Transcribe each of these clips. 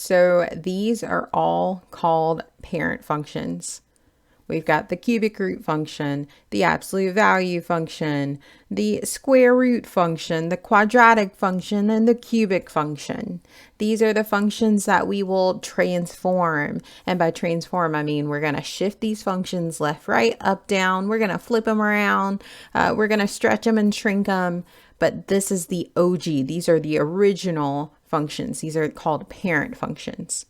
so these are all called parent functions. We've got the cubic root function, the absolute value function, the square root function, the quadratic function, and the cubic function. These are the functions that we will transform. And by transform, I mean we're going to shift these functions left, right, up, down. We're going to flip them around. We're going to stretch them and shrink them. But this is the OG. These are the original functions. These are called parent functions.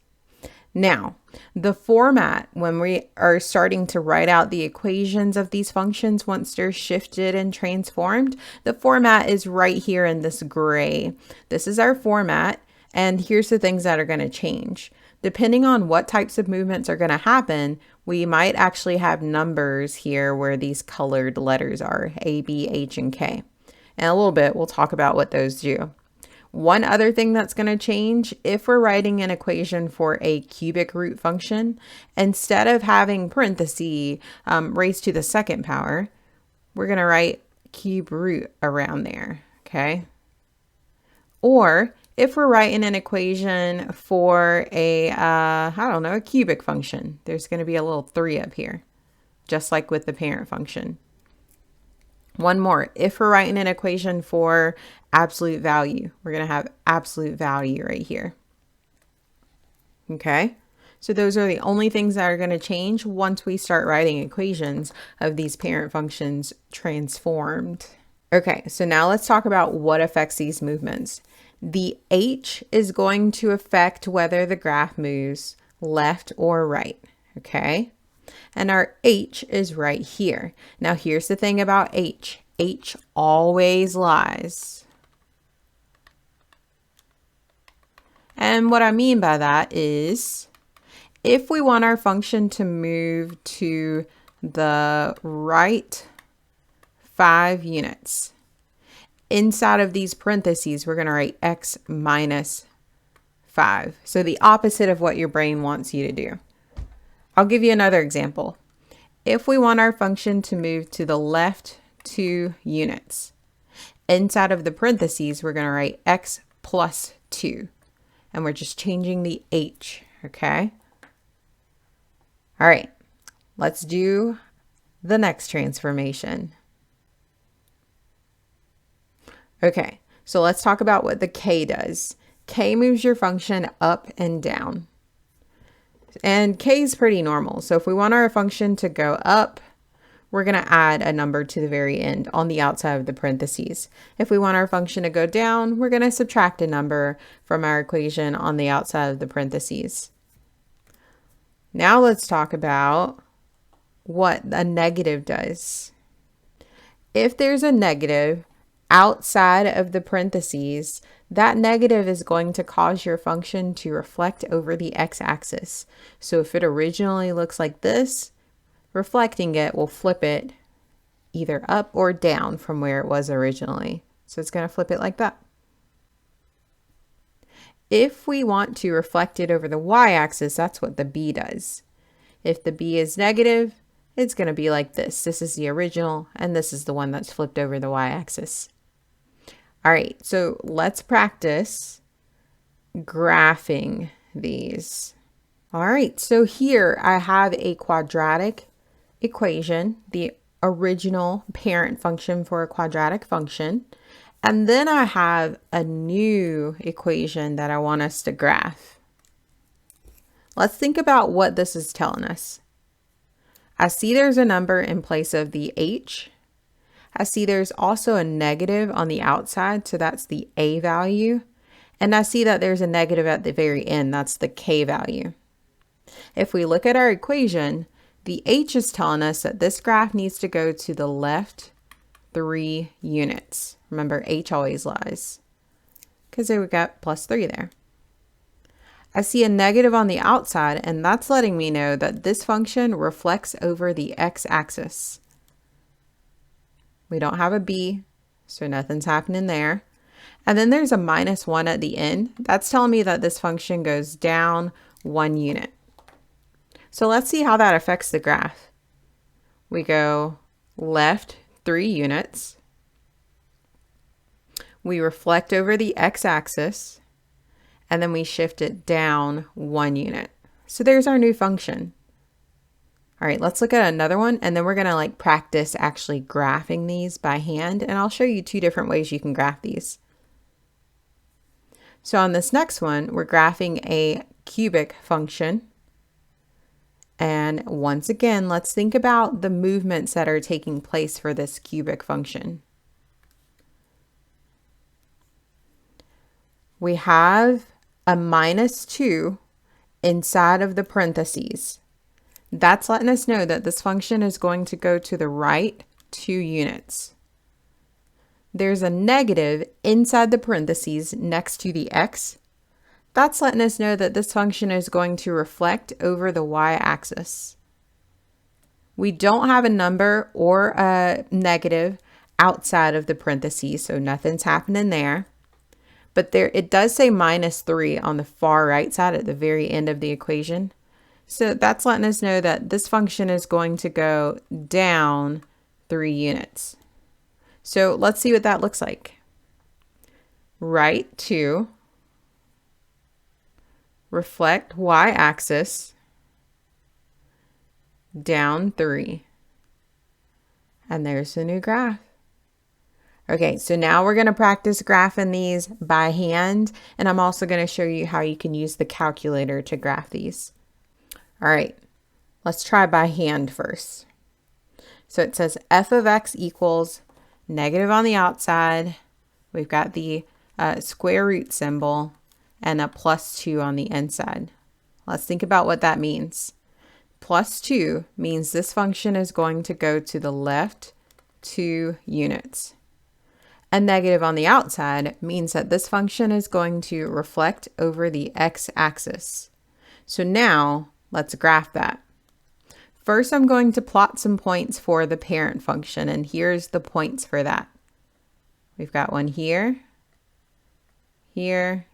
Now, the format, when we are starting to write out the equations of these functions, once they're shifted and transformed, the format is right here in this gray. This is our format, and here's the things that are going to change. Depending on what types of movements are going to happen, we might actually have numbers here where these colored letters are, A, B, H, and K. In a little bit, we'll talk about what those do. One other thing that's going to change, if we're writing an equation for a cubic root function, instead of having parentheses raised to the second power, we're going to write cube root around there, okay? Or if we're writing an equation for a, a cubic function, there's going to be a little 3 up here, just like with the parent function. One more, if we're writing an equation for absolute value, we're going to have absolute value right here. Okay, so those are the only things that are going to change once we start writing equations of these parent functions transformed. Okay, so now let's talk about what affects these movements. The H is going to affect whether the graph moves left or right, okay? And our H is right here. Now here's the thing about H. H always lies. And what I mean by that is if we want our function to move to the right 5 units, inside of these parentheses, we're going to write x minus 5. So the opposite of what your brain wants you to do. I'll give you another example. If we want our function to move to the left 2 units, inside of the parentheses, we're going to write x plus 2. And we're just changing the h, okay? All right, let's do the next transformation. Okay, so let's talk about what the k does. K moves your function up and down. And k is pretty normal. So if we want our function to go up, we're going to add a number to the very end on the outside of the parentheses. If we want our function to go down, we're going to subtract a number from our equation on the outside of the parentheses. Now let's talk about what a negative does. If there's a negative outside of the parentheses, that negative is going to cause your function to reflect over the x-axis. So if it originally looks like this, reflecting it will flip it either up or down from where it was originally. So it's going to flip it like that. If we want to reflect it over the y-axis, that's what the b does. If the b is negative, it's going to be like this. This is the original, and this is the one that's flipped over the y-axis. All right, so let's practice graphing these. All right, so here I have a quadratic equation, the original parent function for a quadratic function. And then I have a new equation that I want us to graph. Let's think about what this is telling us. I see there's a number in place of the h. I see there's also a negative on the outside, so that's the a value. And I see that there's a negative at the very end, that's the k value. If we look at our equation, the h is telling us that this graph needs to go to the left 3 units. Remember, h always lies, because we got plus 3 there. I see a negative on the outside, and that's letting me know that this function reflects over the x-axis. We don't have a b, so nothing's happening there. And then there's a minus 1 at the end. That's telling me that this function goes down 1 unit. So let's see how that affects the graph. We go left 3 units. We reflect over the x-axis. and then we shift it down 1 unit. So there's our new function. All right, let's look at another one, and then we're gonna like practice actually graphing these by hand, and I'll show you 2 different ways you can graph these. So on this next one, we're graphing a cubic function. And once again, let's think about the movements that are taking place for this cubic function. We have a -2 inside of the parentheses. That's letting us know that this function is going to go to the right 2 units. There's a negative inside the parentheses next to the x. That's letting us know that this function is going to reflect over the y-axis. We don't have a number or a negative outside of the parentheses, so nothing's happening there. But there, it does say -3 on the far right side at the very end of the equation. So that's letting us know that this function is going to go down 3 units. So let's see what that looks like. Right 2, reflect y-axis, down 3. And there's the new graph. Okay, so now we're going to practice graphing these by hand, and I'm also going to show you how you can use the calculator to graph these. All right, let's try by hand first. So it says f of x equals negative on the outside. We've got the square root symbol and a +2 on the inside. Let's think about what that means. +2 means this function is going to go to the left 2 units. A negative on the outside means that this function is going to reflect over the x-axis. So now let's graph that. First, I'm going to plot some points for the parent function, and here's the points for that. We've got one here, here,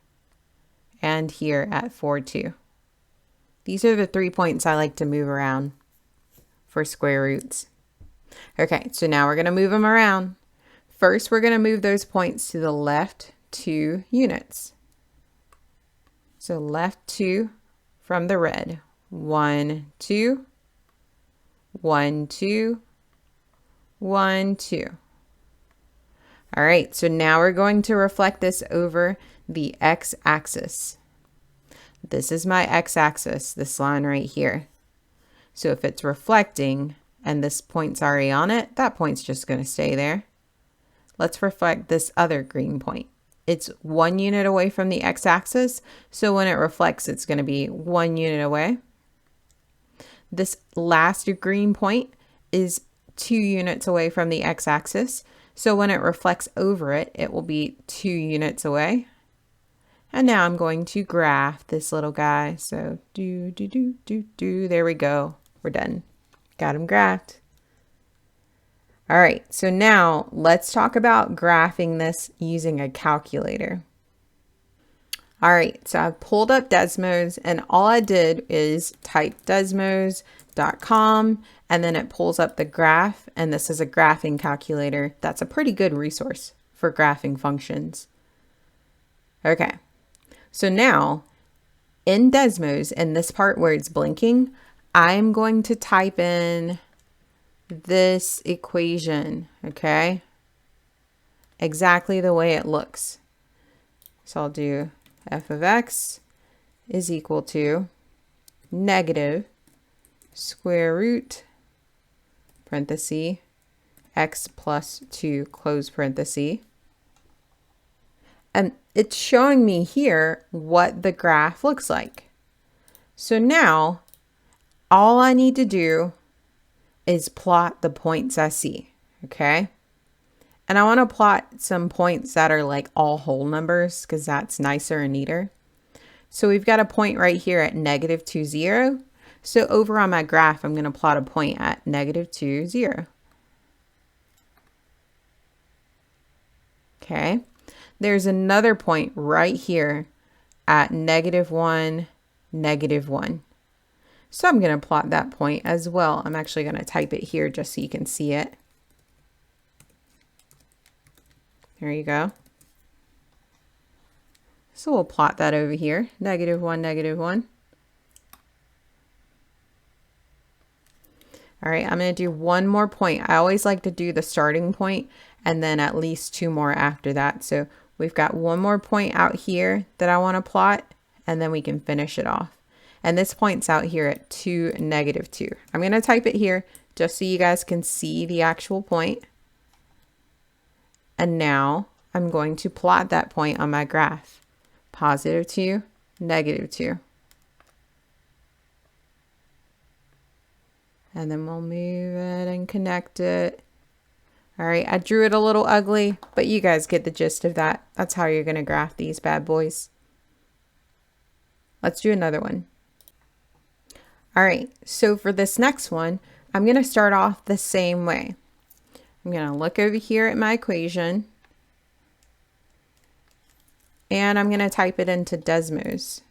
and here at 4, 2. These are the 3 points I like to move around for square roots. Okay, so now we're going to move them around. First, we're going to move those points to the left 2 units. So left 2 from the red. 1, 2, 1, 2, 1, 2. All right, so now we're going to reflect this over the x-axis. This is my x-axis, this line right here. So if it's reflecting and this point's already on it, that point's just going to stay there. Let's reflect this other green point. It's 1 unit away from the x-axis, so when it reflects, it's going to be 1 unit away. This last green point is 2 units away from the x-axis, so when it reflects over it, it will be 2 units away. And now I'm going to graph this little guy. So there we go. We're done. Got him graphed. All right, so now let's talk about graphing this using a calculator. All right, so I've pulled up Desmos, and all I did is type desmos.com, and then it pulls up the graph, and this is a graphing calculator. That's a pretty good resource for graphing functions. Okay, so now in Desmos, in this part where it's blinking, I'm going to type in this equation, okay? Exactly the way it looks. So I'll do f of x is equal to negative square root parenthesis x plus 2 close parenthesis. And it's showing me here what the graph looks like. So now all I need to do is plot the points I see, okay? And I want to plot some points that are like all whole numbers because that's nicer and neater. So we've got a point right here at -2, 0. So over on my graph, I'm going to plot a point at -2, 0. Okay. There's another point right here at -1, -1. So I'm going to plot that point as well. I'm actually going to type it here just so you can see it. There you go. So we'll plot that over here, -1, -1. All right, I'm going to do one more point. I always like to do the starting point and then at least 2 more after that. So we've got one more point out here that I want to plot, and then we can finish it off. And this point's out here at 2, -2. I'm going to type it here just so you guys can see the actual point. And now I'm going to plot that point on my graph. +2, -2. And then we'll move it and connect it. All right, I drew it a little ugly, but you guys get the gist of that. That's how you're gonna graph these bad boys. Let's do another one. All right, so for this next one, I'm gonna start off the same way. I'm gonna look over here at my equation, and I'm gonna type it into Desmos.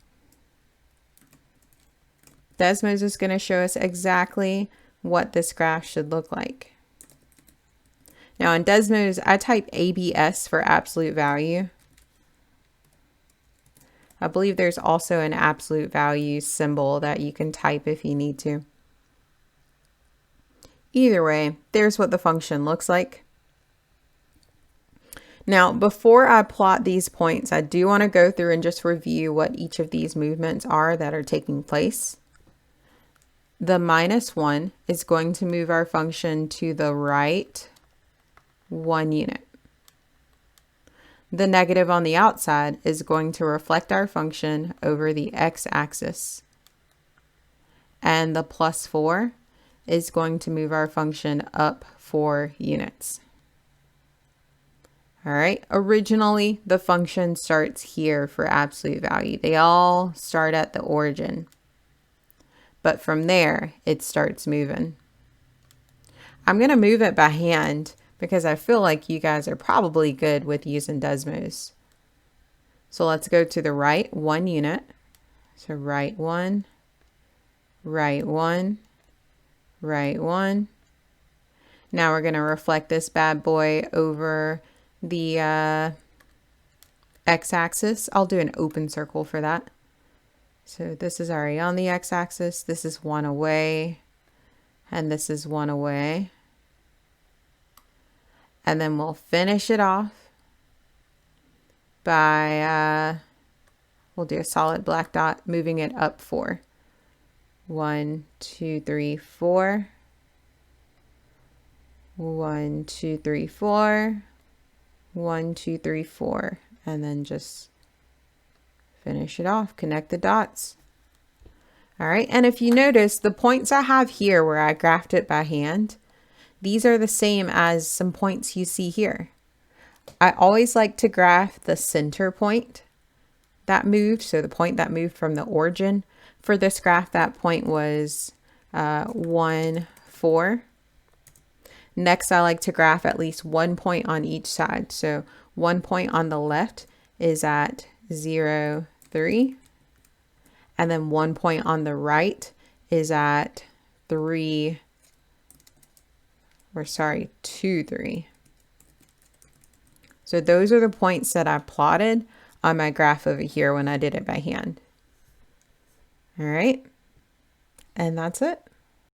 Desmos is going to show us exactly what this graph should look like. Now in Desmos, I type ABS for absolute value. I believe there's also an absolute value symbol that you can type if you need to. Either way, there's what the function looks like. Now, before I plot these points, I do want to go through and just review what each of these movements are that are taking place. The -1 is going to move our function to the right 1 unit. The negative on the outside is going to reflect our function over the x-axis. And the +4 is going to move our function up 4 units. All right, originally the function starts here for absolute value. They all start at the origin. But from there, it starts moving. I'm going to move it by hand because I feel like you guys are probably good with using Desmos. So let's go to the right 1 unit. So right 1, right 1, right 1. Now we're going to reflect this bad boy over the x-axis. I'll do an open circle for that. So this is already on the x-axis, this is 1 away, and this is 1 away. And then we'll finish it off by, we'll do a solid black dot, moving it up 4. 1, 2, 3, 4. 1, 2, 3, 4. 1, 2, 3, 4. And then just finish it off, connect the dots. All right, and if you notice, the points I have here where I graphed it by hand, these are the same as some points you see here. I always like to graph the center point that moved, so the point that moved from the origin. For this graph, that point was 1, 4. Next, I like to graph at least 1 point on each side. So 1 point on the left is at 0, 3. And then 1 point on the right is at 2, 3. So those are the points that I plotted on my graph over here when I did it by hand. All right, and that's it.